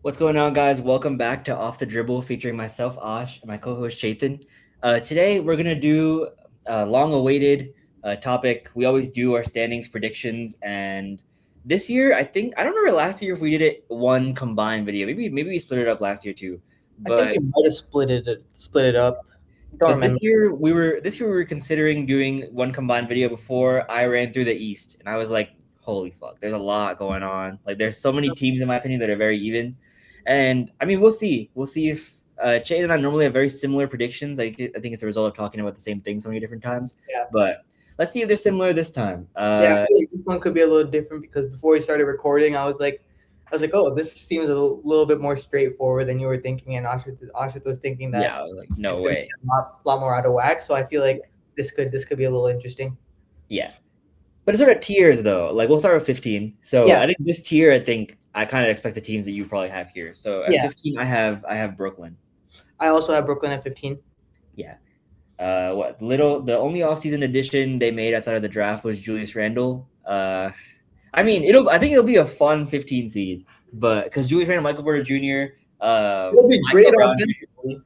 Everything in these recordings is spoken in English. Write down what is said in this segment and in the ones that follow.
What's going on, guys? Welcome back to Off the Dribble, featuring myself, Ash, and my co-host Chetan. Today, we're gonna do a long-awaited topic. We always do our standings predictions, and this year, I don't remember last year if we did it one combined video. Maybe we split it up last year too. I think But we might have split it up. Don't but remember. this year we were considering doing one combined video before I ran through the East, and I was like, holy fuck, there's a lot going on. Like, there's so many teams in my opinion that are very even. And I mean, we'll see. We'll see if Chad and I normally have very similar predictions. I think it's a result of talking about the same thing so many different times. Yeah. But let's see if they're similar this time. Yeah, I feel like this one could be a little different because before we started recording, I was like, oh, this seems a little bit more straightforward than you were thinking, and Aashrith was thinking that Yeah, I was like, no it's gonna way. be a lot more out of whack. So I feel like this could be a little interesting. Yeah. But it's sort of tiers though. Like, we'll start with 15. So Yeah. I think this tier, I kind of expect the teams that you probably have here. So at Yeah. 15, I have Brooklyn. I also have Brooklyn at 15. Yeah. The only offseason addition they made outside of the draft was Julius Randle. I think it'll be a fun 15 seed, but because Julius Randle, Michael Porter Jr., They'll be Michael great Brown, offensively.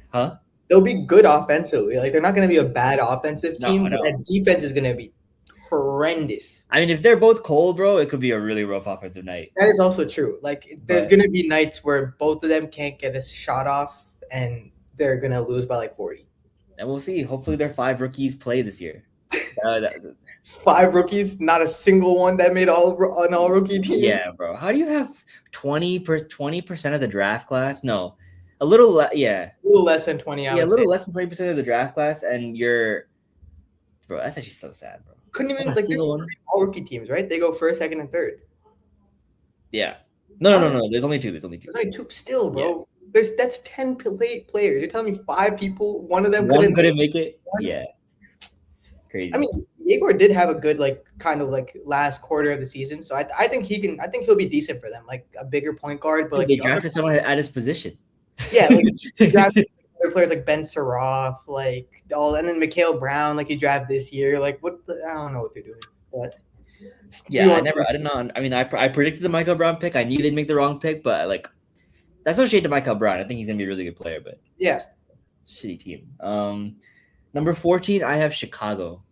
huh? They'll be good offensively. Like they're not going to be a bad offensive team, but No. that defense is going to be horrendous. I mean, if they're both cold, bro, it could be a really rough offensive night. That is also true. Like there's But going to be nights where both of them can't get a shot off, and they're going to lose by like 40. and we'll see. Hopefully, their 5 rookies play this year. That- 5 rookies, not a single one that made an all rookie team. yeah, bro. How do you have 20% of the draft class? No, a little A little less than 20. a little less than 20% of the draft class, and bro. That's actually so sad, bro. Couldn't even Not a like there's single one. 3 all rookie teams, right? They go first, second, and third. Yeah. No. There's only 2. There's only 2 still, bro. That's 10 players. You're telling me 5 people, one of them One couldn't make it. Yeah. Crazy. I mean, Iyer did have a good kind of last quarter of the season, so I think he can. I think he'll be decent for them, like a bigger point guard. But like they drafted someone at his position. yeah, like, you draft other players like Ben Saroff, and then Mikhail Brown, like you draft this year. Like I don't know what they're doing, but yeah, I did not. I mean, I predicted the Michael Brown pick. I knew they'd make the wrong pick, but like that's no shade to Michael Brown. I think he's gonna be a really good player, but yeah, shitty team. Number 14, I have Chicago.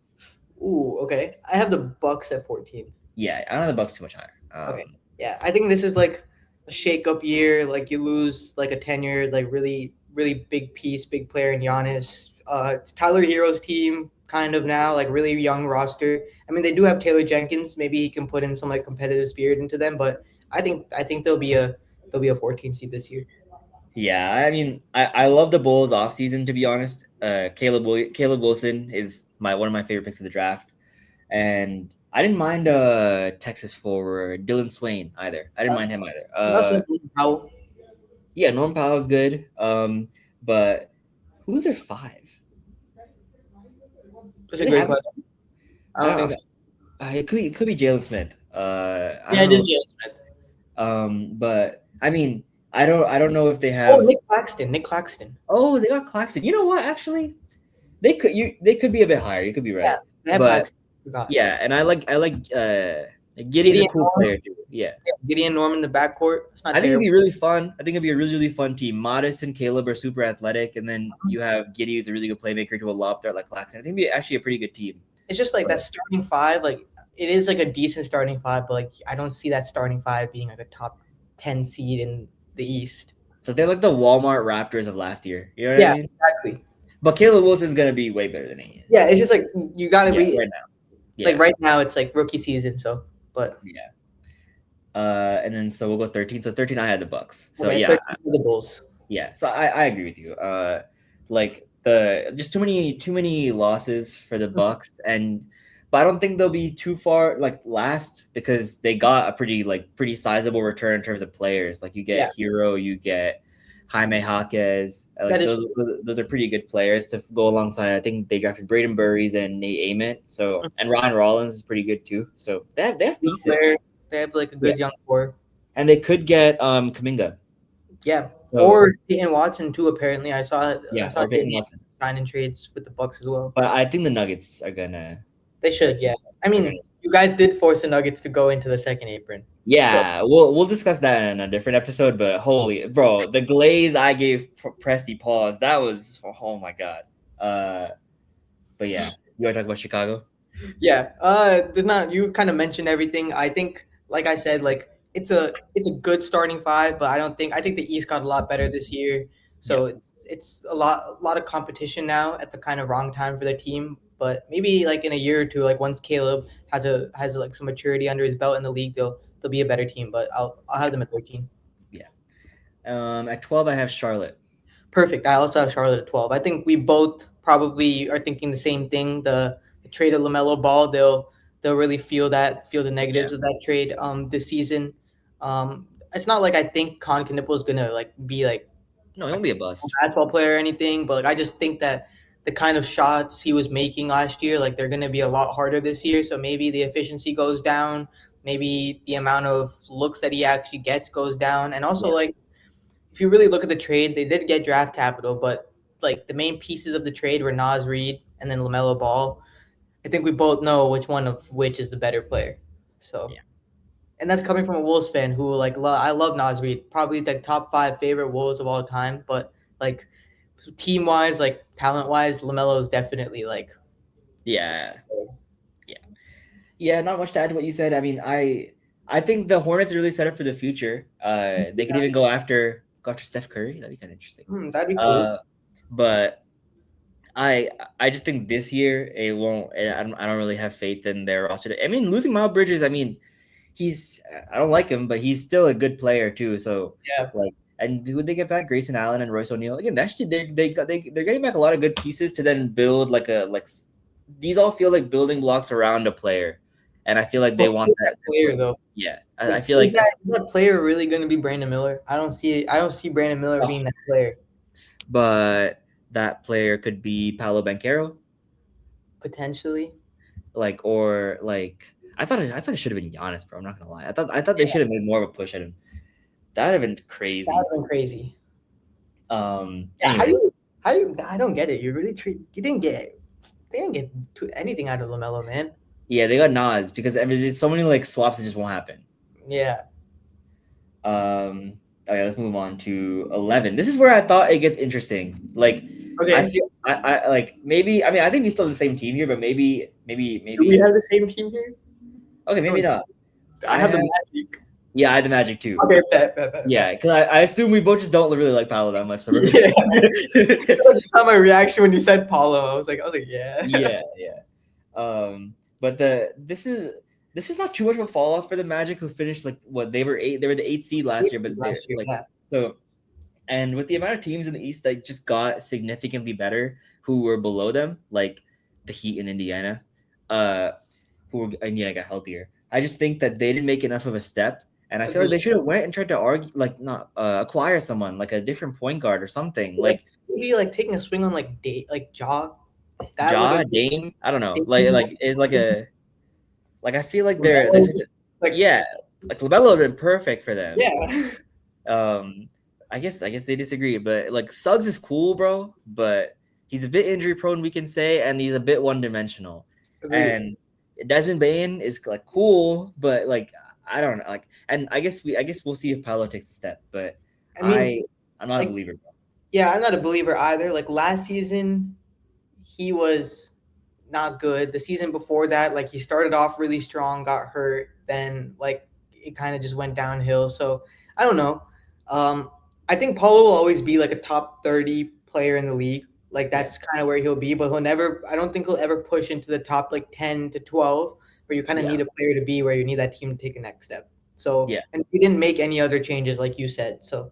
Ooh, okay. I have the Bucks at 14. Yeah, I don't have the Bucks too much higher. Okay. Yeah, I think this is like a shake-up year. Like you lose like a tenured, like really, really big player in Giannis. It's Tyler Hero's team kind of now, like really young roster. I mean, they do have Taylor Jenkins. Maybe he can put in some like competitive spirit into them, but I think they'll be a 14 seed this year. Yeah, I mean, I love the Bulls offseason, to be honest. Caleb Wilson is one of my favorite picks of the draft. And I didn't mind Texas forward Dylan Swain either. I didn't mind him either. Yeah, Norm Powell's good. But who's their 5? That's a great question. I don't think it could be Jalen Smith. It is Jalen Smith. But I mean, I don't know if they have. Oh, Nick Claxton. Oh, they got Claxton. You know what? Actually, they could be a bit higher. You could be right. Yeah, they have Claxton. Yeah, and I like Gideon's a cool player too. Yeah, Gideon Norm in the backcourt. I think it'd be really fun. I think it'd be a really, really fun team. Modest and Caleb are super athletic, and then you have Giddey, who's a really good playmaker to a lob threat like Claxton. I think it'd be actually a pretty good team. It's just like that starting 5, like it is like a decent starting 5, but like I don't see that starting 5 being like a top 10 seed in the East. So they're like the Walmart Raptors of last year. You know what I mean? Exactly. But Caleb Wilson's gonna be way better than he is. Yeah, it's just like you gotta be right now. Yeah. Like right now, it's like rookie season. So, but yeah. And then so we'll go 13. So 13, I had the Bucks. So okay, yeah, the Bulls. Yeah. So I agree with you. Like just too many losses for the Bucks, but I don't think they'll be too far like last because they got a pretty sizable return in terms of players. Like you get Hero, you get Jaime Jaquez. Like those are pretty good players to go alongside. I think they drafted Braden Burries and Nate Ament. So and Ryan Rollins is pretty good too. So they have decent. They have like a good young core. And they could get Kuminga. Yeah. Or Peyton Watson too, apparently. I saw Peyton Watson signing trades with the Bucks as well. But I think the Nuggets are gonna. They should, yeah. I mean, you guys did force the Nuggets to go into the second apron. So Yeah, we'll discuss that in a different episode. But holy, bro, the glaze I gave Presti pause, that was, oh my god. But yeah, you want to talk about Chicago? yeah, there's not. You kind of mentioned everything. I think, like I said, like it's a good starting five, but I think the East got a lot better this year. Yeah, So it's a lot of competition now at the kind of wrong time for the team. But maybe like in a year or two, like once Caleb has like some maturity under his belt in the league, they'll be a better team. But I'll have yeah, them at 13. yeah. At 12, I have Charlotte. Perfect. I also have Charlotte at 12. I think we both probably are thinking the same thing. The trade of LaMelo Ball, they'll really feel the Yeah, negatives of that trade this season. It's not like I think Con Knipple is gonna like be no, it like won't be a a bust. basketball player or anything, but like I just think that the kind of shots he was making last year, like they're gonna be a lot harder this year. So maybe the efficiency goes down, maybe the amount of looks that he actually gets goes down, and also Yeah, like if you really look at the trade, they did get draft capital, but like the main pieces of the trade were Nas Reed and then LaMelo Ball. I think we both know which one of which is the better player. So, yeah, and that's coming from a Wolves fan who like I love Nas Reed, probably the top five favorite Wolves of all time. But like team wise, like talent wise, LaMelo is definitely like yeah, yeah, yeah. Not much to add to what you said. I mean, I think the Hornets are really set up for the future. They could even go after Steph Curry. That'd be kind of interesting. that'd be cool. Uh, but I just think this year it won't. I don't really have faith in their roster. I mean, losing Miles Bridges. I mean, he's I don't like him, but he's still a good player too. So Yeah. like, and who would they get back? Grayson Allen and Royce O'Neal. Again, actually they're getting back a lot of good pieces to then build these all feel like building blocks around a player, and I feel like they But want who's that that. player though? Yeah, I Like, feel like is that player really going to be Brandon Miller? I don't see Brandon Miller oh, being that player. but that player could be Paolo Banchero, Potentially. or like I thought it should have been Giannis, bro. I'm not gonna lie. I thought they should have made more of a push at him. That would have been That crazy. would have been crazy. Yeah, Anyways, how you I don't get it. You didn't get they didn't get anything out of LaMelo, man. yeah, they got Nas because I mean, there's so many like swaps that just won't happen. Yeah. Okay, let's move on to 11. This is where I thought it gets interesting. Like, Okay. I feel I like maybe. I mean, I think we still have the same team here, but maybe. Do we have the same team here? Okay, maybe not. I have the Magic. Yeah, I had the Magic too. Okay, bet. Yeah, because I assume we both just don't really like Paolo that much. So we're Yeah. I saw my reaction when you said Paulo. I was like, yeah. yeah. But this is not too much of a fall off for the Magic, who finished like what they were eight. They were the 8th seed last year, but Last year, like yeah. so. And with the amount of teams in the East that just got significantly better, who were below them, like the Heat in Indiana, Indiana got healthier. I just think that they didn't make enough of a step, and I feel like they should have went and tried to argue, like not acquire someone like a different point guard or something, like maybe like taking a swing on like Jaw. Dame. I don't know, like it's like I feel like they're like yeah, like LaMelo would have been perfect for them. Yeah. I guess they disagree, but like Suggs is cool, bro, but he's a bit injury prone, we can say, and he's a bit one dimensional. And Desmond Bain is like cool, but like I don't know, like, and I guess we'll see if Paolo takes a step, but I mean, I'm not a believer, bro. Yeah, I'm not a believer either. Like last season, he was not good. The season before that, like he started off really strong, got hurt, then like it kind of just went downhill. So I don't know. I think Paulo will always be like a top 30 player in the league. Like that's kind of where he'll be, but he'll never. I don't think he'll ever push into the top like 10 to 12, where you kind of need a player to be where you need that team to take a next step. So and we didn't make any other changes, like you said. So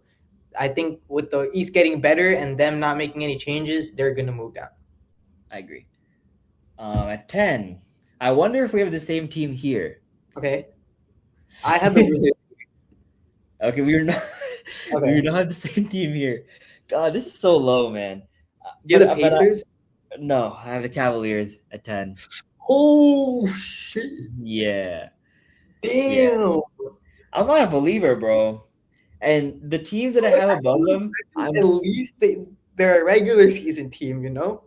I think with the East getting better and them not making any changes, they're gonna move down. I agree. At 10, I wonder if we have the same team here. Okay. I have the Wizards. Okay, we are not. Okay. We don't have the same team here. God, this is so low, man. Do you have the Pacers? No, I have the Cavaliers at 10. Oh shit! Yeah. Damn. Yeah. I'm not a believer, bro. And the teams that I have above them, at least they're a regular season team, you know.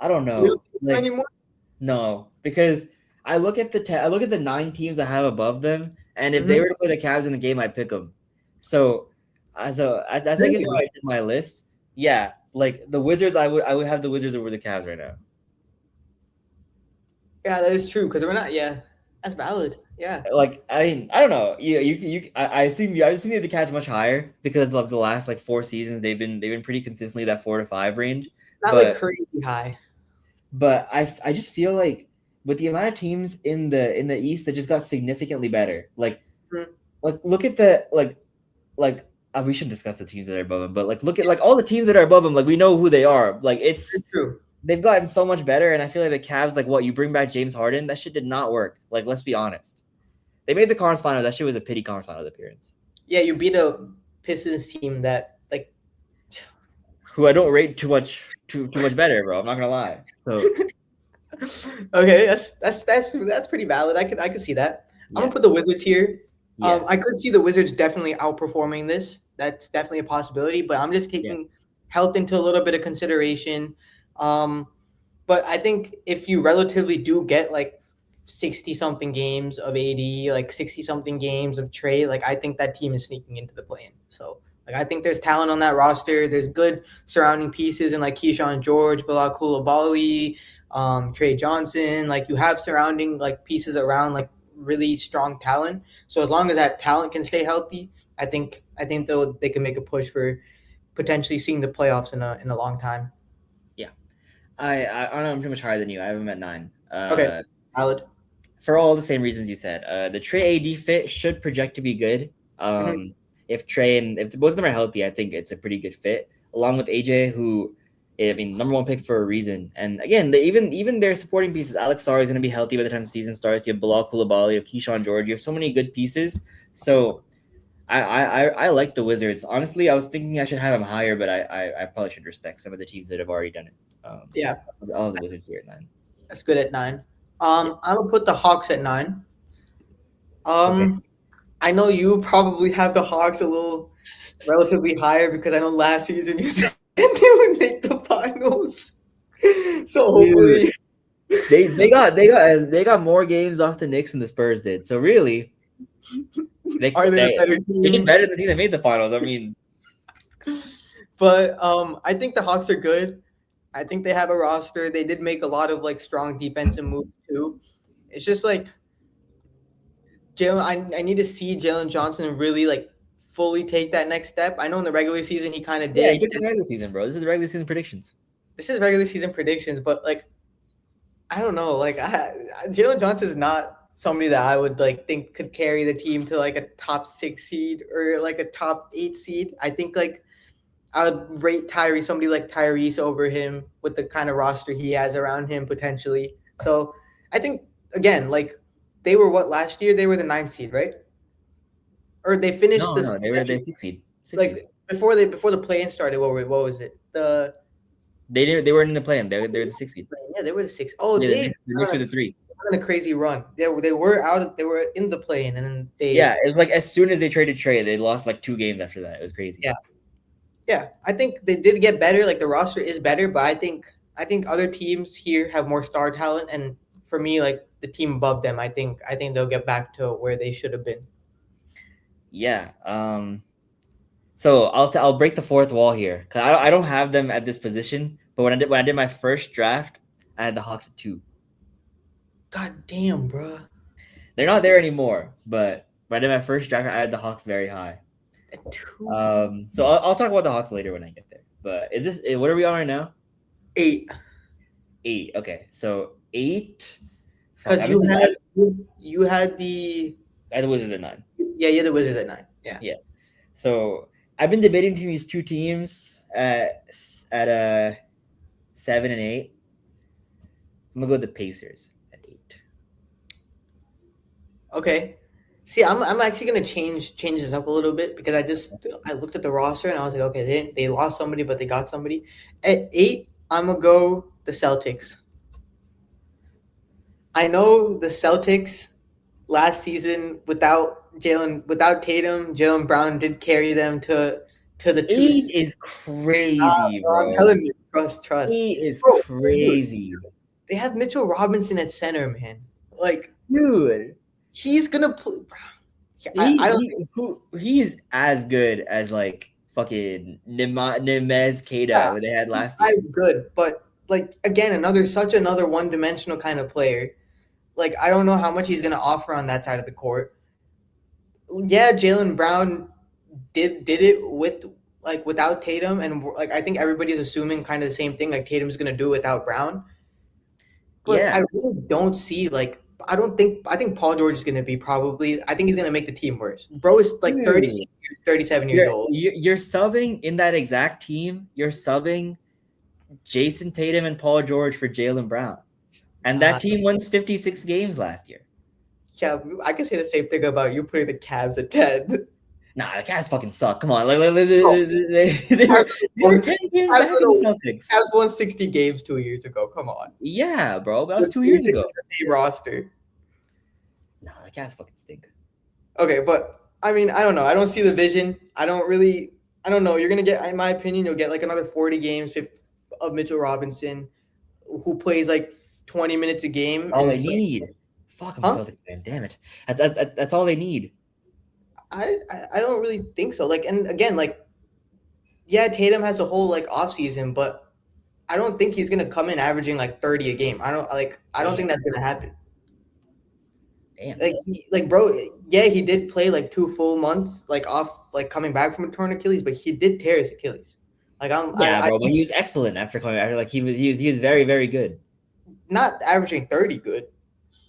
I don't know. Anymore? No, because I look at I look at the 9 teams I have above them, and if they Mhm. were to play the Cavs in the game, I'd pick them. So as I guess how I Really? did my list, yeah, like the Wizards, I would have the Wizards over the Cavs right now. Yeah, that is true because we're not. Yeah, that's valid. Yeah, Like I mean, I don't know. I assume you have the Cavs much higher because of the last like 4 seasons they've been pretty consistently that 4 to 5 range. not like But crazy high. I just feel like with the amount of teams in the East that just got significantly better, Mhm. like look at the like we should discuss the teams that are above them, but like look at like all the teams that are above them, like we know who they are. Like It's true. they've gotten so much better, and I feel like the Cavs, like what you bring back James Harden, that shit did not work. Like let's be honest, they made the conference final. That shit was a pity conference finals appearance. Yeah, you beat a Pistons team that like. Who I don't rate too much better, bro. I'm not gonna lie. So Okay, that's pretty valid. I could see that. I'm yeah, gonna put the Wizards here. yeah, I could see the Wizards definitely outperforming this. That's definitely a possibility, but I'm just yeah. taking health into a little bit of consideration. Um, but I think if you relatively do get like 60 something games of AD, like 60 something games of Trey, like I think that team is sneaking into the play-in. So like I think there's talent on that roster. There's good surrounding pieces and like Keyshawn George, Bilal Coulibaly, Trey Johnson. Like you have surrounding like pieces around like really strong talent. So as long as that talent can stay healthy, I think they can make a push for potentially seeing the playoffs in a long time. Yeah. I don't know. I'm too much higher than you. I have him at 9. Okay, valid. For all the same reasons you said. The Trey AD fit should project to be good. Mhm. If Trey and if both of them are healthy, I think it's a pretty good fit. Along with AJ, who I mean, number 1 pick for a reason. And again, even their supporting pieces, Alex Sarr is going to be healthy by the time the season starts. You have Bilal Coulibaly, you have Keyshawn George, you have so many good pieces. So I like the Wizards. Honestly, I was thinking I should have them higher, but I probably should respect some of the teams that have already done it. Yeah, I'll have the Wizards here at 9. that's good at 9. Yeah. I'm gonna put the Hawks at 9. Okay. I know you probably have the Hawks a little relatively higher because I know last season you said they would make the finals. So Dude, hopefully, they got more games off the Knicks than the Spurs did. So really, are they the better they did team? better than the team that made the finals. I mean, But I think the Hawks are good. I think they have a roster. They did make a lot of like strong defensive moves too. It's just like Jalen. I need to see Jalen Johnson really like fully take that next step. I know in the regular season he kind of yeah, you did. took the regular season, bro. This is the regular season predictions. This is regular season predictions, but like I don't know. Like Jalen Johnson is not somebody that I would like think could carry the team to like a top 6 seed or like a top 8 seed. I think like I would rate somebody like Tyrese over him with the kind of roster he has around him potentially. So I think again, like they were what last year? They were the 9 seed, right? Or they finished the No, they were seventh, they succeed. Succeed. like before the play-in started. What was it? They weren't in the plan. They're the 6 seed. Yeah, they were the 6. Oh, Yeah, they the Knicks were the 3. on a crazy run. They were out. They were in the play-in, and then Yeah, it was like as soon as they traded Trey, they lost like 2 games after that. It was crazy. yeah. Yeah, I think they did get better. Like the roster is better, but I think other teams here have more star talent, and for me, like the team above them, I think they'll get back to where they should have been. Yeah. So I'll break the fourth wall here because I don't have them at this position. But when I did my first draft, I had the Hawks at 2. God damn, bro. They're not there anymore. But when I did my first draft, I had the Hawks very high. At 2, So I'll talk about the Hawks later when I get there. But is this what are we on right now? 8. 8. Okay, so 8. Because you had the I had the Wizards at 9. you had the Wizards at 9. Yeah. Yeah. So I've been debating between these 2 teams at 7 and 8. I'm gonna go with the Pacers at 8. Okay. See, I'm actually gonna change this up a little bit because I looked at the roster and I was like, okay, they lost somebody, but they got somebody. At 8, I'm gonna go the Celtics. I know the Celtics last season without Tatum, Jalen Brown did carry them to the 8 is crazy, bro, bro. I'm telling you, trust. 8 is Bro, crazy. they have Mitchell Robinson at center, man. Like, dude. he's gonna play. I don't think He's as good as like fucking Nemez Keita they had last year. he's good, but like again, another one-dimensional kind of player. Like, I don't know how much he's gonna offer on that side of the court. Yeah, Jaylen Brown did it with like without Tatum, and like I think everybody's assuming kind of the same thing. Like Tatum's gonna do it without Brown, but Yeah, I really don't see like. I think Paul George is gonna be probably. I think he's gonna make the team worse. Bro is like dude. 37 years old. You're subbing in that exact team. You're subbing Jason Tatum and Paul George for Jaylen Brown, and that team won 56 games last year. Yeah, I can say the same thing about you putting the Cavs at 10. Nah, the Cavs fucking suck. Come on, they were 10 games back in the Celtics. Cavs won 60 games 2 years ago. Come on. Yeah, bro, that was 2 years ago. Roster. No, the Cavs fucking stink. Okay, but I mean, I don't know. I don't see the vision. I don't know. You're gonna get, in my opinion, you'll get like another 40 games of Mitchell Robinson, who plays like 20 minutes a game. All they need. Fuck, I'm a Celtics fan. Damn it. That's all they need. I don't really think so. Like, and again, like, yeah, Tatum has a whole like offseason, but I don't think he's gonna come in averaging like 30 a game. I don't think that's gonna happen. Damn. Like, bro, yeah, he did play like 2 full months, like off, like coming back from a torn Achilles, but he did tear his Achilles. Like, bro, but he was excellent after coming back. Like, he was very, very good. Not averaging 30 good.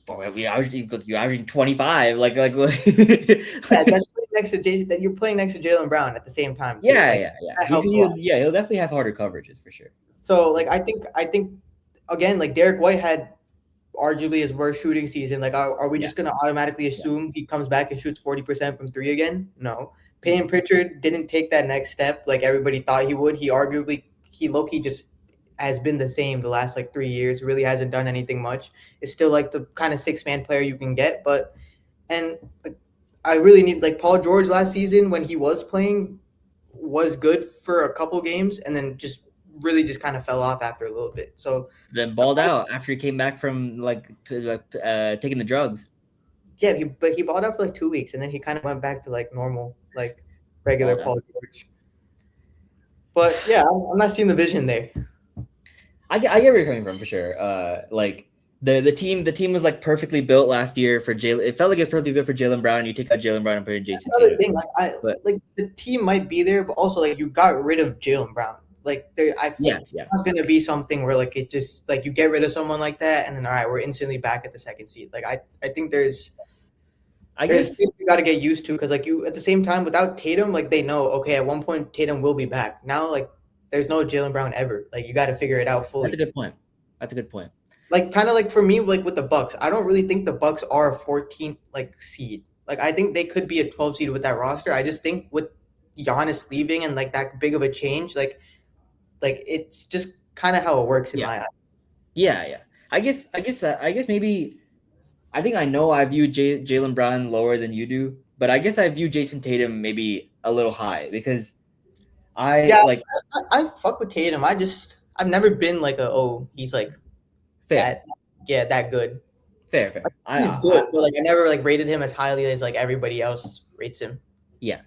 Boy, you averaging 25. Like yeah, that's next to Jason. That you're playing next to Jaylen Brown at the same time. Yeah, like, yeah. That helps a lot. He'll definitely have harder coverages for sure. So, like, I think again, like Derek White had arguably his worst shooting season. Like, are we just gonna automatically assume he comes back and shoots 40% from 3 again? No. Payne Pritchard didn't take that next step like everybody thought he would. He low-key just has been the same the last like 3 years. Really hasn't done anything much. It's still like the kind of 6-man player you can get, but I really need like Paul George last season when he was playing was good for a couple games and then just kind of fell off after a little bit. So then balled out after he came back from like taking the drugs. Yeah, but he balled out for like 2 weeks and then he kind of went back to like normal, like regular Paul George. But yeah, I'm not seeing the vision there. I get where you're coming from for sure. Like the team was like perfectly built last year for Jaylen. It felt like it was perfectly built for Jaylen Brown. You take out Jaylen Brown and put in Jason. Another thing, like the team might be there, but also like you got rid of Jaylen Brown. Like it's not gonna be something where like it just like you get rid of someone like that and then all right, we're instantly back at the second seed. Like I think there's things you got to get used to because like you at the same time without Tatum, like they know okay at one point Tatum will be back. Now like there's no Jaylen Brown ever. Like you got to figure it out fully. That's a good point. Like kind of like for me, like with the Bucks, I don't really think the Bucks are a 14th like seed. Like I think they could be a 12 seed with that roster. I just think with Giannis leaving and like that big of a change, like it's just kind of how it works in my eyes. Yeah. I guess maybe I think I know I view Jaylen Brown lower than you do, but I guess I view Jason Tatum maybe a little high because I fuck with Tatum. I've never been like he's like fair. That good. Fair. He's good, but like I never like rated him as highly as like everybody else rates him. Yeah.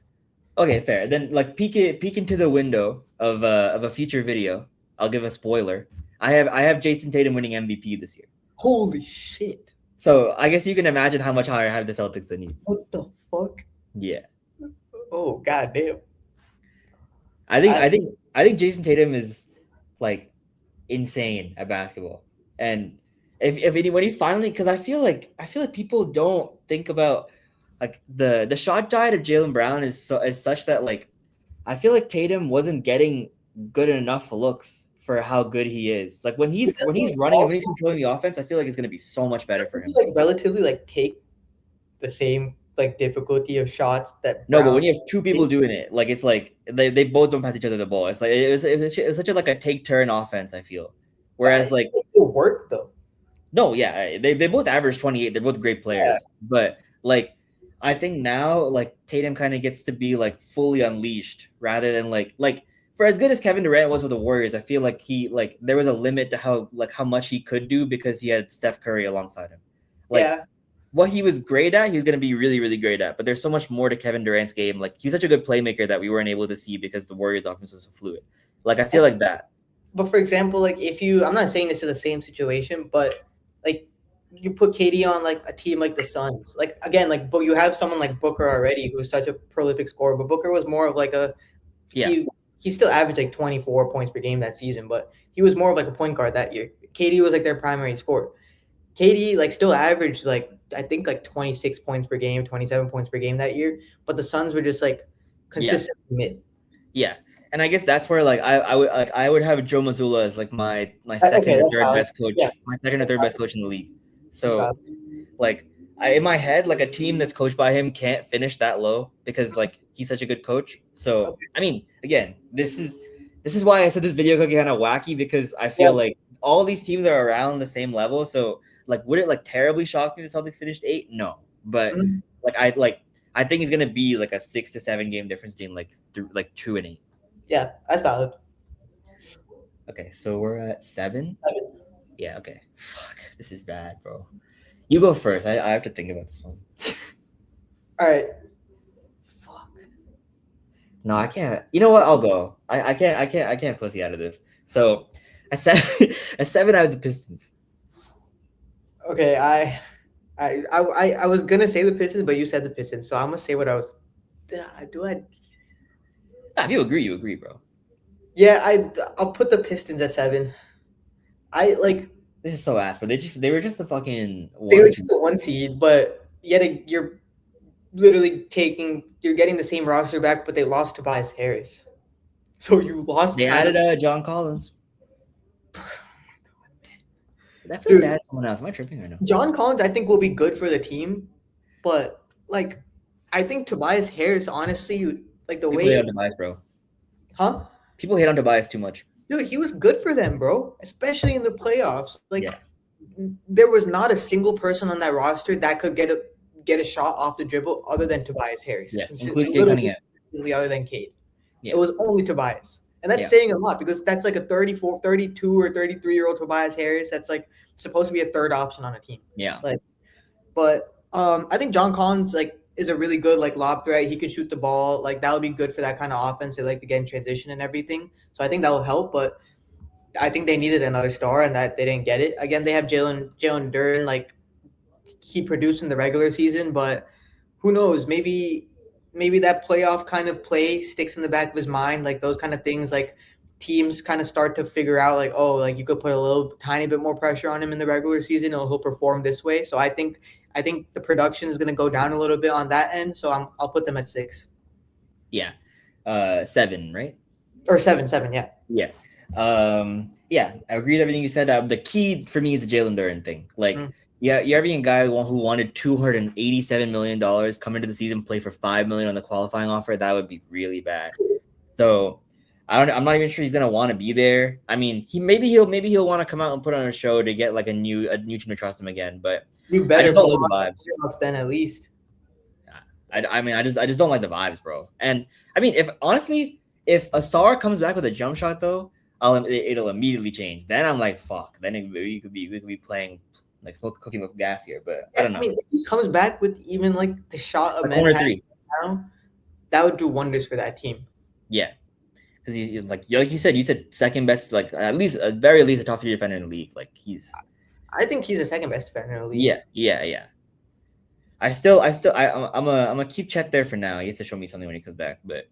Okay, fair. Then like peek into the window of a future video. I'll give a spoiler. I have Jason Tatum winning MVP this year. Holy shit. So I guess you can imagine how much higher I have the Celtics than you. What the fuck? Yeah. Oh goddamn. I think Jason Tatum is like insane at basketball. And when he finally, because I feel like people don't think about like the shot diet of Jaylen Brown is such that like I feel like Tatum wasn't getting good enough looks for how good he is. Like when he's running and when he's controlling the offense, I feel like it's gonna be so much better for him. Like relatively like take the same like difficulty of shots that no, but when you have two people doing it, like it's like they both don't pass each other the ball. It's like it was such a like a take turn offense. I feel, whereas like it worked though. No, yeah, they both average 28. They're both great players, but like I think now like Tatum kind of gets to be like fully unleashed rather than like for as good as Kevin Durant was with the Warriors, I feel like there was a limit to how much he could do because he had Steph Curry alongside him. Like what he was great at, he was going to be really, really great at. But there's so much more to Kevin Durant's game. Like he's such a good playmaker that we weren't able to see because the Warriors' offense was so fluid. Like I feel like that. But for example, like I'm not saying this is the same situation, but like you put KD on like a team like the Suns, like again, like but you have someone like Booker already who's such a prolific scorer. But Booker was more of like he still averaged like 24 points per game that season, but he was more of like a point guard that year. KD was like their primary scorer. KD like still averaged like I think like 26 points per game, 27 points per game that year, but the Suns were just like consistently mid. Yeah. And I guess that's where like I would have Joe Mazzulla as like my second or third best coach, my second or third best coach in the league. So like in my head, like a team that's coached by him can't finish that low because like he's such a good coach. So I mean, again, this is why I said this video could get kind of wacky because I feel like all these teams are around the same level. So like, would it like terribly shock me the Celtics finished 8? No, but I think it's gonna be like a 6 to 7 game difference between like 2 and 8. Yeah, that's valid. Okay, so we're at 7. Yeah. Okay. Fuck, this is bad, bro. You go first. I have to think about this one. All right. Fuck. No, I can't. You know what? I'll go. I can't pussy out of this. So a 7 out of the Pistons. Okay, I was gonna say the Pistons, but you said the Pistons, so I'm gonna say what I was. If you agree, you agree, bro. Yeah, I'll put the Pistons at 7. This is so ass, but they were just the fucking they were just the 1 seed, but yet you're literally you're getting the same roster back, but they lost Tobias Harris. So you lost. They added John Collins. Definitely add someone else. Am I tripping or no? John Collins, I think, will be good for the team, but like, I think Tobias Harris, honestly, like the People way hate on Tobias, bro. Huh? People hate on Tobias too much. Dude, he was good for them, bro. Especially in the playoffs. There was not a single person on that roster that could get a shot off the dribble other than Tobias Harris. Yeah, including Cade Cunningham. Other than Cade. Yeah. It was only Tobias. And that's saying a lot because that's like a 32 or 33-year-old Tobias Harris that's like supposed to be a third option on a team. Yeah. But I think John Collins is a really good lob threat. He can shoot the ball. That would be good for that kind of offense. They like to get in transition and everything. So I think that will help. But I think they needed another star and that they didn't get it. Again, they have Jalen Duren. He produced in the regular season, but who knows? Maybe that playoff kind of play sticks in the back of his mind. Those kind of things, teams kind of start to figure out you could put a little tiny bit more pressure on him in the regular season and he'll perform this way. So I think the production is going to go down a little bit on that end. So I'll put them at 6. Yeah. 7, right? Or 7, yeah. Yeah. Yeah, I agree with everything you said. The key for me is the Jalen Duren thing. You're having a guy who wanted $287 million come into the season, play for $5 million on the qualifying offer. That would be really bad. So I'm not even sure he's gonna want to be there. I mean, maybe he'll want to come out and put on a show to get a new team to trust him again. But you better I just don't like the vibes. Then at least. I just don't like the vibes, bro. And I mean, if Asar comes back with a jump shot though, it'll immediately change. Then I'm like, fuck. Then we could be playing cooking with gas here. But I don't know. I mean, if he comes back with even the shot of men has now, that would do wonders for that team. Yeah, because he's like you said second best, at very least a top 3 defender in the league. I think he's the second best defender in the league. Yeah. I'm gonna keep Chet there for now. He has to show me something when he comes back, but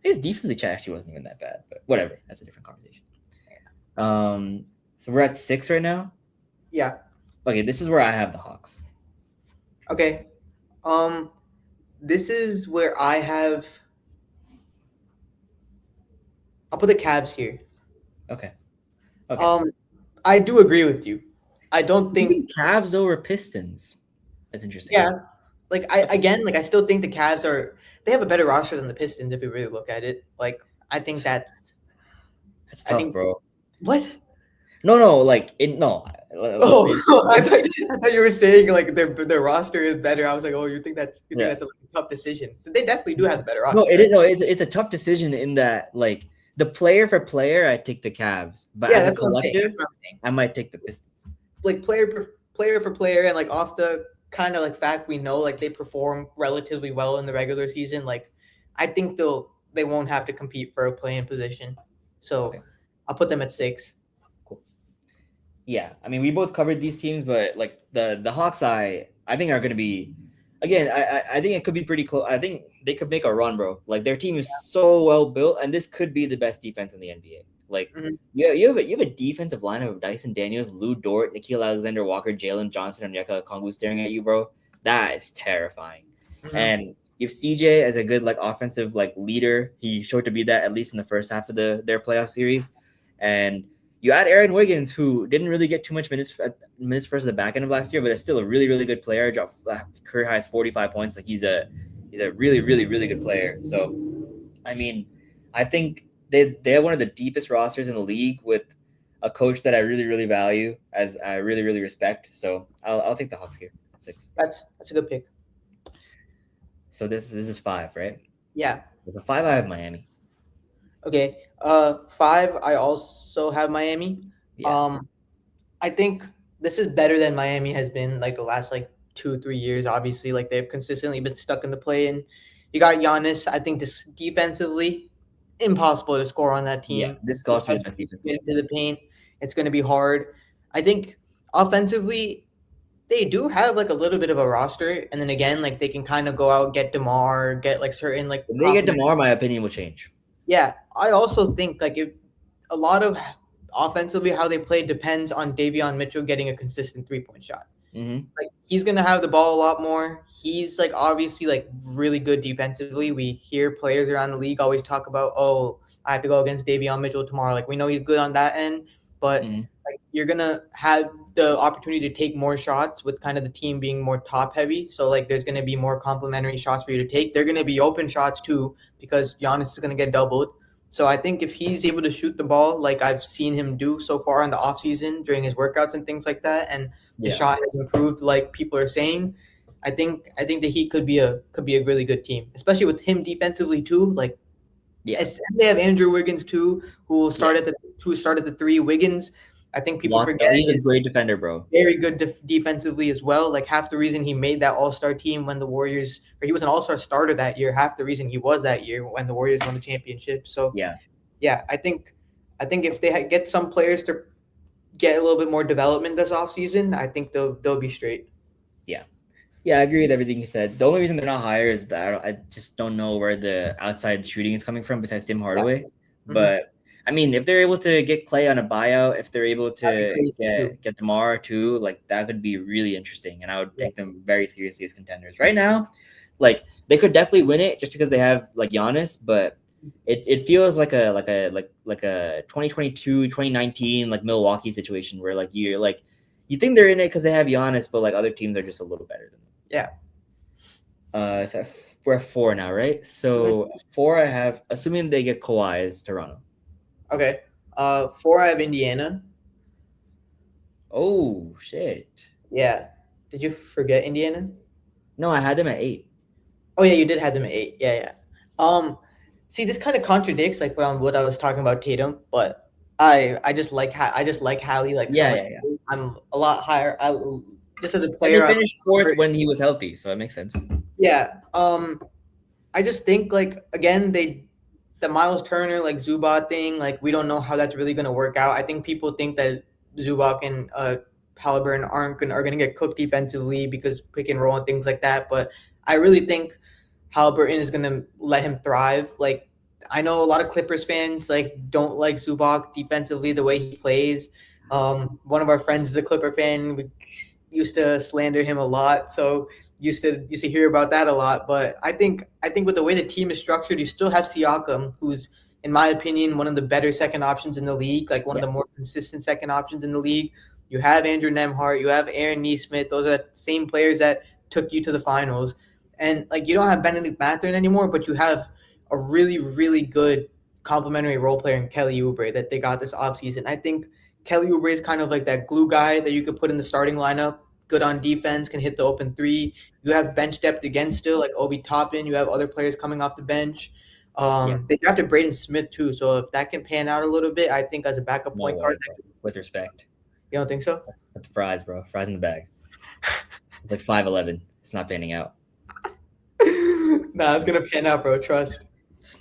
his defensive Chet actually wasn't even that bad. But whatever, that's a different conversation. So we're at 6 right now. Yeah. Okay, this is where I have the Hawks. Okay. This is where I have. I'll put the Cavs here. Okay. I do agree with you. I don't think Cavs over Pistons. That's interesting. Yeah. I still think the Cavs they have a better roster than the Pistons if we really look at it. I think that's tough, bro. What? No. Oh, I thought you were saying their roster is better. I was like, oh, you think that's a tough decision? They definitely do have the better roster. No, it's a tough decision in that the player for player, I take the Cavs, but as a collective, I might take the Pistons. player for player and like off the kind of like fact we know like they perform relatively well in the regular season, like I think they won't have to compete for a play-in position. So Okay, I'll put them at 6. cool. Yeah, I mean, we both covered these teams, but like the Hawks, I think are going to be again. I think it could be pretty close. I think they could make a run, bro. Like their team is so well built, and this could be the best defense in the NBA. Like Mhm. you have a defensive lineup of Dyson Daniels, Lou Dort, Nikhil Alexander Walker, Jalen Johnson, and Onyeka Okongwu staring at you, bro. That is terrifying. Mhm. And you have CJ as a good like offensive like leader. He showed to be that at least in the first half of their playoff series, and you add Aaron Wiggins, who didn't really get too much minutes first at the back end of last year, but is still a really, really good player. Dropped career highs 45 points. Like he's a really, really, really good player. So I mean, I think they have one of the deepest rosters in the league with a coach that I really, really value, as I really, really respect. So I'll take the Hawks here at 6. That's a good pick. So this is 5, right? Yeah. With a 5, I have Miami. Okay. 5. I also have Miami. Yeah. I think this is better than Miami has been like the last like 2-3 years. Obviously, like they've consistently been stuck in the play. And you got Giannis. I think this defensively impossible to score on that Yeah. team, This calls for the especially best defense. into the paint. It's going to be hard. I think offensively they do have like a little bit of a roster, and then again, like they can kind of go out get DeMar, get like certain like If they get complement. DeMar, my opinion will change. Yeah, I also think like if a lot of offensively how they play depends on Davion Mitchell getting a consistent 3-point shot. Mm-hmm. Like he's gonna have the ball a lot more. He's like obviously like really good defensively. We hear players around the league always talk about, oh, I have to go against Davion Mitchell tomorrow. Like we know he's good on that end, but Mm-hmm. like you're gonna have the opportunity to take more shots with kind of the team being more top heavy. So like there's gonna be more complementary shots for you to take. They're gonna be open shots too because Giannis is gonna get doubled. So I think if he's able to shoot the ball like I've seen him do so far in the offseason during his workouts and things like that, and his Yeah. shot has improved like people are saying, I think the Heat could be a really good team, especially with him defensively too. Like Yeah. they have Andrew Wiggins too, who will Yeah. start at the 3. Wiggins, I think people Locked forget up. He's a is great defender, bro. very good defensively as well. Like half the reason he made that All-Star team when the Warriors, or he was an All-Star starter that year. Half the reason he was that year when the Warriors won the championship. So Yeah. yeah, I think if they get some players to get a little bit more development this offseason, I think they'll be straight. Yeah, I agree with everything you said. The only reason they're not higher is that I just don't know where the outside shooting is coming from besides Tim Hardaway. Mhm. But I mean, if they're able to get Clay on a buyout, if they're able That'd to be crazy too. get DeMar too, like that could be really interesting, and I would Yeah. take them very seriously as contenders. Right now, like they could definitely win it just because they have like Giannis, but it feels like a 2022, 2019 like Milwaukee situation where like you think they're in it because they have Giannis, but like other teams are just a little better than them. Yeah. So we're at 4 now, right? So 4, I have, assuming they get Kawhi, is Toronto. Okay. 4, I have Indiana. Oh shit! Yeah. Did you forget Indiana? No, I had them at 8. Oh yeah, you did have them at 8. Yeah, yeah. See, this kind of contradicts like what I was talking about Tatum, but I just like I just like Hallie like so Yeah, much. yeah, yeah. I'm a lot higher. Just as a And player, they finished 4th when he was healthy, so it makes sense. yeah. I just think like again the Miles Turner like Zubac thing, like we don't know how that's really gonna work out. I think people think that Zubac and Halliburton are gonna get cooked defensively because pick and roll and things like that. But I really think Halliburton is gonna let him thrive. Like I know a lot of Clippers fans like don't like Zubac defensively the way he plays. One of our friends is a Clipper fan. We used to slander him a lot, so used to hear about that a lot. But I think with the way the team is structured, you still have Siakam, who's in my opinion one of the better second options in the league, like one of Yeah. the more consistent second options in the league. You have Andrew Nemhart, you have Aaron Nesmith. Those are the same players that took you to the finals. And like you don't have Benedict Mathurin anymore, but you have a really, really good complementary role player in Kelly Oubre that they got this offseason. I think Kelly Oubre is kind of like that glue guy that you could put in the starting lineup. Good on defense, can hit the open 3. You have bench depth again still, like Obi Toppin. You have other players coming off the bench. Yeah. They drafted Braden Smith too, so if that can pan out a little bit, I think as a backup No point way, guard, bro. With respect. you don't think so? With the fries, bro. Fries in the bag. It's like 5'11". It's not panning out. Nah, it's gonna pan out, bro. Trust.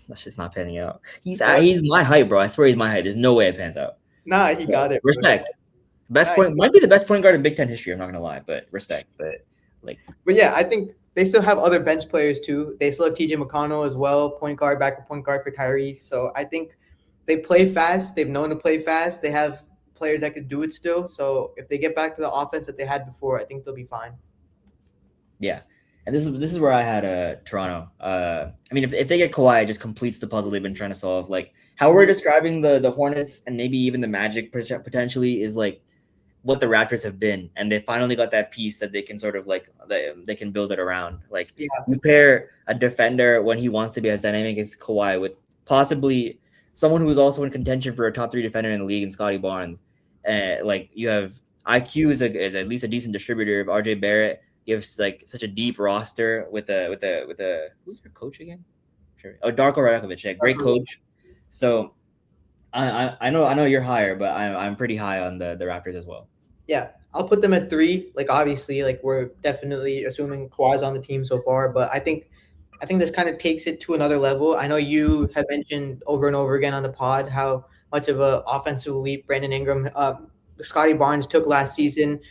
That's just not panning out. Trust. He's my height, bro. I swear he's my height. There's no way it pans out. Nah, he But got it, bro. respect. Best Nah, point might be the best point guard in Big Ten history. I'm not gonna lie, but respect. But like, But yeah, I think they still have other bench players too. They still have TJ McConnell as well, point guard, backup point guard for Tyrese. So I think they play fast. They've known to play fast. They have players that could do it still. So if they get back to the offense that they had before, I think they'll be fine. yeah. And this is where I had Toronto. I mean, if they get Kawhi, it just completes the puzzle they've been trying to solve. Like how we're describing the Hornets and maybe even the Magic potentially is like what the Raptors have been, and they finally got that piece that they can sort of like they can build it around. Like you pair a defender when he wants to be as dynamic as Kawhi with possibly someone who's also in contention for a top 3 defender in the league in Scotty Barnes. Like you have IQ is at least a decent distributor of RJ Barrett. You have like such a deep roster with a who's your coach again? Sure. Oh, Darko Rajakovic, yeah, great coach. So I know you're higher, but I'm pretty high on the Raptors as well. Yeah, I'll put them at 3. Like obviously, like we're definitely assuming Kawhi's on the team so far, but I think this kind of takes it to another level. I know you have mentioned over and over again on the pod how much of an offensive leap Brandon Ingram, Scotty Barnes took last season,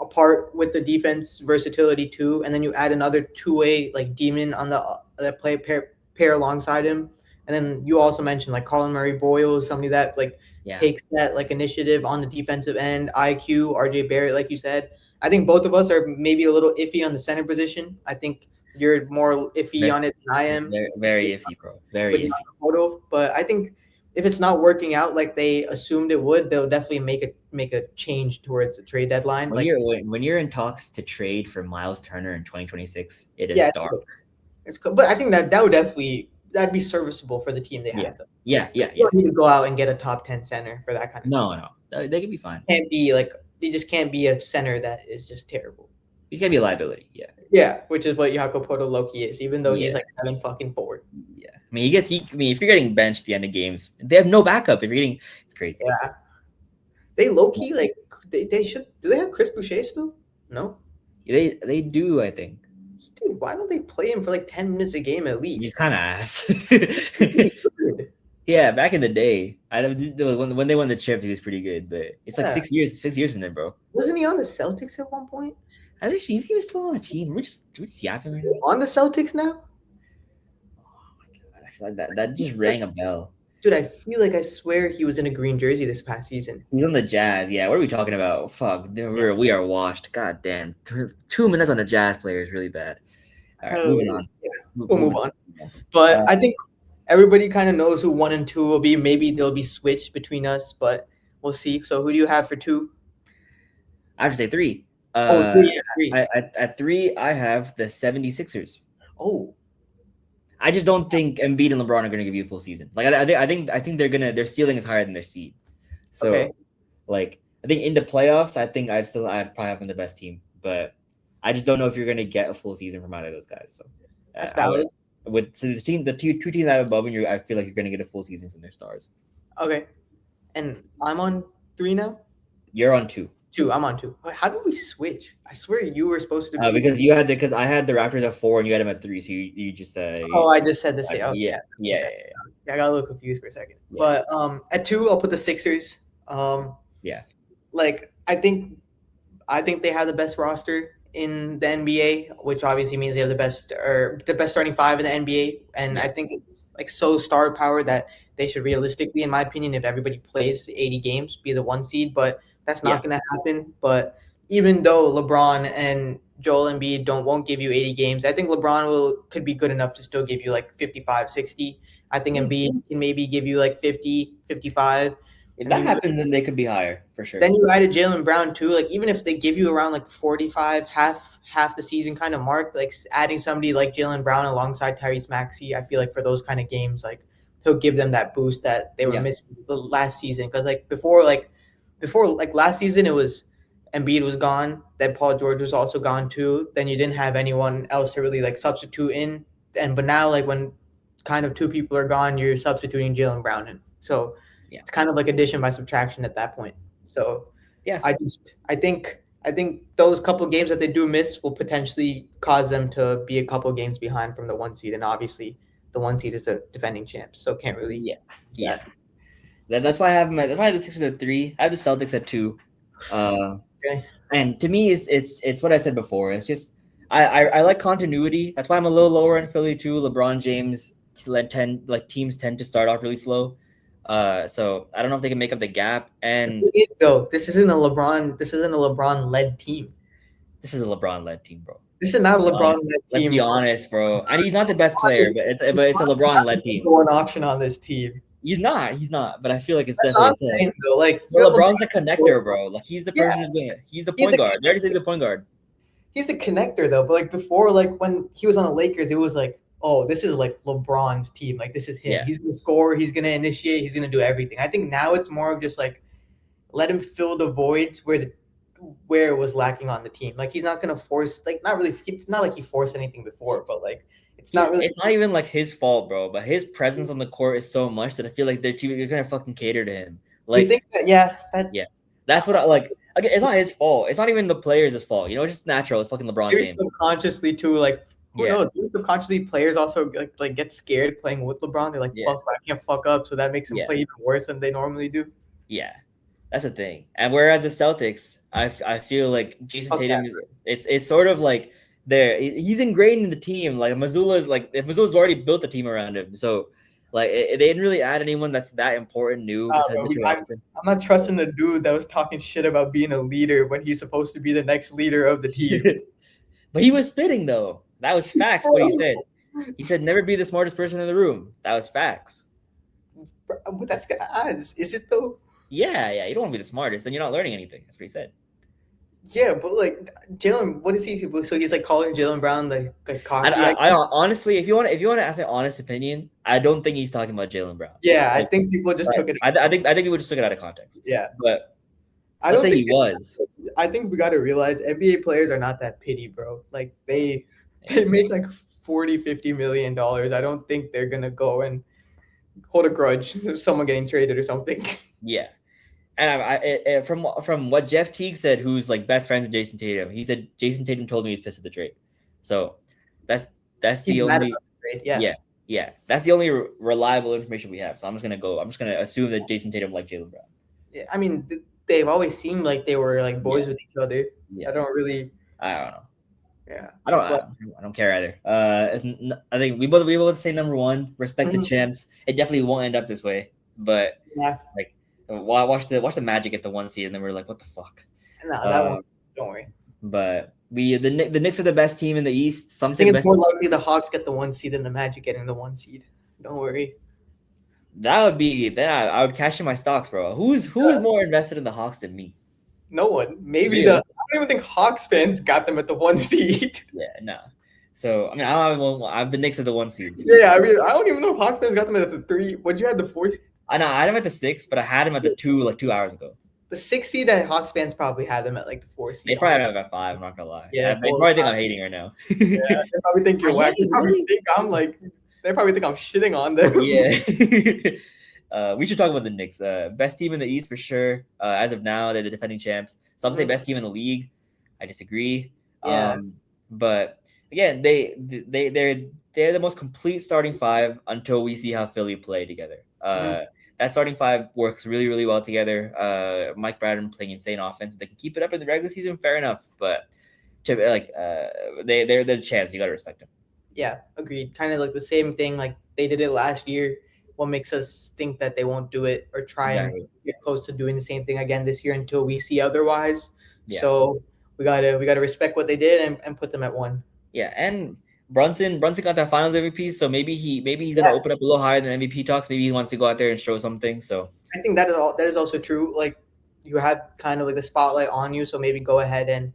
apart with the defense versatility too, and then you add another two-way like demon on the play pair alongside him. And then you also mentioned like Colin Murray Boyle, somebody that like takes that like initiative on the defensive end. IQ, RJ Barrett, like you said. I think both of us are maybe a little iffy on the center position. I think you're more iffy on it than I am. Very iffy, bro. Very iffy. But I think if it's not working out like they assumed it would, they'll definitely make a change towards the trade deadline. When you're in talks to trade for Miles Turner in 2026, it is dark. It's cool. But I think that would definitely that'd be serviceable for the team they have. Yeah. You don't need to go out and get a top 10 center for that kind of No. They can be fine. Can't be like they just can't be a center that is just terrible. He's gonna be a liability, Yeah, which is what Jakob Poeltl low-key is, even though he's like 7'4". Yeah. I mean if you're getting benched at the end of games, they have no backup. If you're getting it's crazy. Yeah. They low-key like they should do they have Chris Boucher still? No? They do, I think. Dude, why don't they play him for like 10 minutes a game at least? He's kind of ass. Yeah, back in the day, when they won the chip, he was pretty good. But it's like 6 years from there, bro. Wasn't he on the Celtics at one point? I think he was still on the team. We're just yapping right now. On the Celtics now? Oh my god, I feel like that just rang a bell. Dude, I feel like I swear he was in a green jersey this past season. He's on the Jazz. Yeah, what are we talking about? Fuck, we are washed. God damn, 2 minutes on the Jazz player is really bad. All right, moving on. Yeah. We'll move on. But I think everybody kind of knows who 1 and 2 will be. Maybe they'll be switched between us, but we'll see. So who do you have for 2? I have to say 3. 3. At 3, I have the 76ers. Oh. I just don't think Embiid and LeBron are going to give you a full season. Like I think their ceiling is higher than their seed. So like I think in the playoffs, I'd probably have them the best team, but I just don't know if you're going to get a full season from either of those guys. So that's valid. The two teams I have above you, I feel like you're going to get a full season from their stars. Okay, and I'm on 3 now. You're on 2. 2. I'm on 2. How did we switch? I swear you were supposed to be because I had the Raptors at 4 and you had them at 3, so you just I just said the same. Yeah. I got a little confused for a second. Yeah. But at 2, I'll put the Sixers. Like I think they have the best roster in the NBA, which obviously means they have the best starting 5 in the NBA, and I think it's like so star power that they should realistically, in my opinion, if everybody plays 80 games, be the 1 seed, but that's not going to happen. But even though LeBron and Joel Embiid won't give you 80 games, I think LeBron could be good enough to still give you like 55, 60. I think Embiid can maybe give you like 50, 55. If that happens, then they could be higher for sure. Then you added Jaylen Brown too. Like even if they give you around like the 45, half the season kind of mark, like adding somebody like Jaylen Brown alongside Tyrese Maxey, I feel like for those kind of games, like he'll give them that boost that they were missing the last season. Because like before last season, it was Embiid was gone, then Paul George was also gone too. Then you didn't have anyone else to really like substitute in. But now like when kind of 2 people are gone, you're substituting Jaylen Brown in. So it's kind of like addition by subtraction at that point. So Yeah. I think those couple games that they do miss will potentially cause them to be a couple games behind from the 1 seed, and obviously the 1 seed is the defending champs, so can't really Yeah. do Yeah. that. That's why I have the Sixers at 3. I have the Celtics at 2. Uh, Okay. and to me, it's what I said before. It's just I like continuity. That's why I'm a little lower in Philly too. LeBron James teams tend to start off really slow. So I don't know if they can make up the gap. The And thing is, though, this isn't a LeBron led team. this is a LeBron led team, bro. This is not a LeBron led Let's team, be bro. honest, bro. And he's not the best player, but it's a LeBron led team. One option on this team. He's not. But I feel like it's That's what definitely I'm a saying, though. Like, you Well, have LeBron's the connector, bro. Like he's the Yeah. person who's doing it. He's the He's point the guard. They already say he's the point guard. he's the connector, though. But like before, like when he was on the Lakers, it was like, oh, this is like LeBron's team. Like this is him. Yeah. He's gonna score. He's gonna initiate. He's gonna do everything. I think now it's more of just like let him fill the voids where it was lacking on the team. Like he's not gonna force. Like not really. It's not like he forced anything before, but like it's not really. It's not even like his fault, bro. But his presence on the court is so much that I feel like you're gonna fucking cater to him. Like you think that? Yeah. that's what I like. Again, it's not his fault. It's not even the players' fault. You know, it's just natural. It's fucking LeBron Maybe James. subconsciously too. Like who Yeah. knows? Maybe subconsciously, players also like get scared playing with LeBron. They're like, Yeah. fuck, I can't fuck up. So that makes them Yeah. play even worse than they normally do. Yeah, that's the thing. And whereas the Celtics, I feel like Jason Okay. Tatum it's sort of like he's ingrained in the team. Like Missoula's already built the team around him. So like they didn't really add anyone that's that important new. Bro, I'm not trusting the dude that was talking shit about being a leader when he's supposed to be the next leader of the team. But he was spitting though. That was facts. What he said. He said never be the smartest person in the room. That was facts. But that's odds. Is it though? Yeah. You don't want to be the smartest, then you're not learning anything. That's what he said. Yeah, but like Jalen, what is he? So he's like calling Jalen Brown like cocky. I honestly, if you want to ask an honest opinion, I don't think he's talking about Jalen Brown. Yeah, I think people just took it. I think people just took it out of context. Yeah, but I don't think he was. I think we got to realize NBA players are not that pity, bro. Like they make like 40-50 million dollars. I don't think they're gonna go and hold a grudge if someone getting traded or something. Yeah. And from what Jeff Teague said, who's like best friends with Jason Tatum, he said Jason Tatum told me he's pissed at the trade. So that's He's the mad only about the trade. yeah. That's the only reliable information we have. So I'm just gonna assume that Jason Tatum liked Jalen Brown. Yeah, I mean they've always seemed like they were like boys with each other. Yeah. I don't know. Yeah, I don't care either. I think we both say number one, respect the champs. It definitely won't end up this way, but like watch the Magic get the 1 seed, and then we're like, what the fuck? No, that one. Don't worry. But the Knicks are the best team in the East. Some I say think the it's best. more likely the Hawks get the 1 seed than the Magic getting the 1 seed. Don't worry. That would be then I would cash in my stocks, bro. Who's more invested in the Hawks than me? No one. Maybe Really? I don't even think Hawks fans got them at the 1 seed. Yeah, no. So I mean, I have the Knicks at the 1 seed. Yeah, I mean, I don't even know if Hawks fans got them at the 3. Would you have the 4 seed? I know I had him at the 6, but I had him at the 2 like 2 hours ago. The 6 seed that Hawks fans probably had them at like the 4 seed. They probably have him at 5. I'm not gonna lie. Yeah, they probably think I'm hating right now. Yeah, they probably think you're whack. They probably think I'm like. They probably think I'm shitting on them. Yeah. We should talk about the Knicks. Best team in the East for sure. As of now, they're the defending champs. Some say best team in the league. I disagree. Yeah. But again, they're the most complete starting 5 until we see how Philly play together. That starting 5 works really, really well together. Mike Bradden playing insane offense. If they can keep it up in the regular season, fair enough. But they're the champs. You gotta respect them. Yeah, agreed. Kind of like the same thing. Like they did it last year. What makes us think that they won't do it or try and get close to doing the same thing again this year until we see otherwise? Yeah. So we gotta respect what they did and put them at 1. Yeah, and Brunson got that Finals MVP, so maybe he's gonna open up a little higher than MVP talks. Maybe he wants to go out there and show something. So I think that is also true. Like you have kind of like the spotlight on you, so maybe go ahead and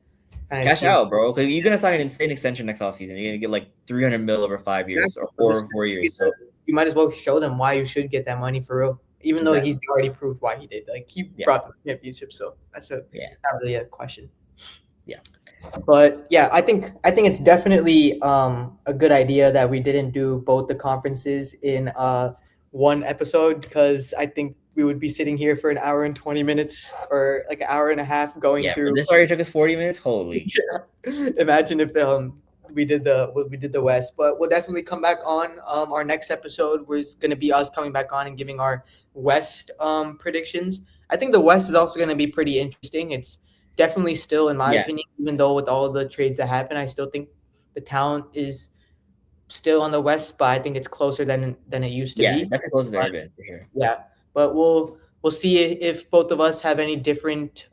cash out, bro, because you're gonna sign an insane extension next offseason. You're gonna get like $300 million over 5 years or 4 years. So you might as well show them why you should get that money for real. Even though he already proved why he did. Like he brought the championship, so that's not really a question. Yeah. But yeah, I think it's definitely a good idea that we didn't do both the conferences in one episode because I think we would be sitting here for an hour and 20 minutes or like an hour and a half going Yeah, through. but this already took us 40 minutes. Holy. Imagine if we did the West, but we'll definitely come back on. Our next episode was going to be us coming back on and giving our West predictions. I think the West is also going to be pretty interesting. It's definitely still, in my Yeah. opinion, even though with all the trades that happen, I still think the talent is still on the West, but I think it's closer than it used to Yeah, be. definitely closer than ever been for sure. Yeah, but we'll see if both of us have any different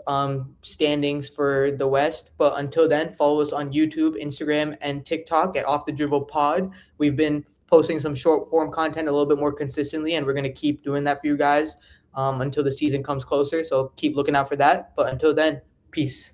standings for the West. But until then, follow us on YouTube, Instagram, and TikTok at Off the Dribble Pod. We've been posting some short form content a little bit more consistently, and we're gonna keep doing that for you guys until the season comes closer. So keep looking out for that. But until then, peace.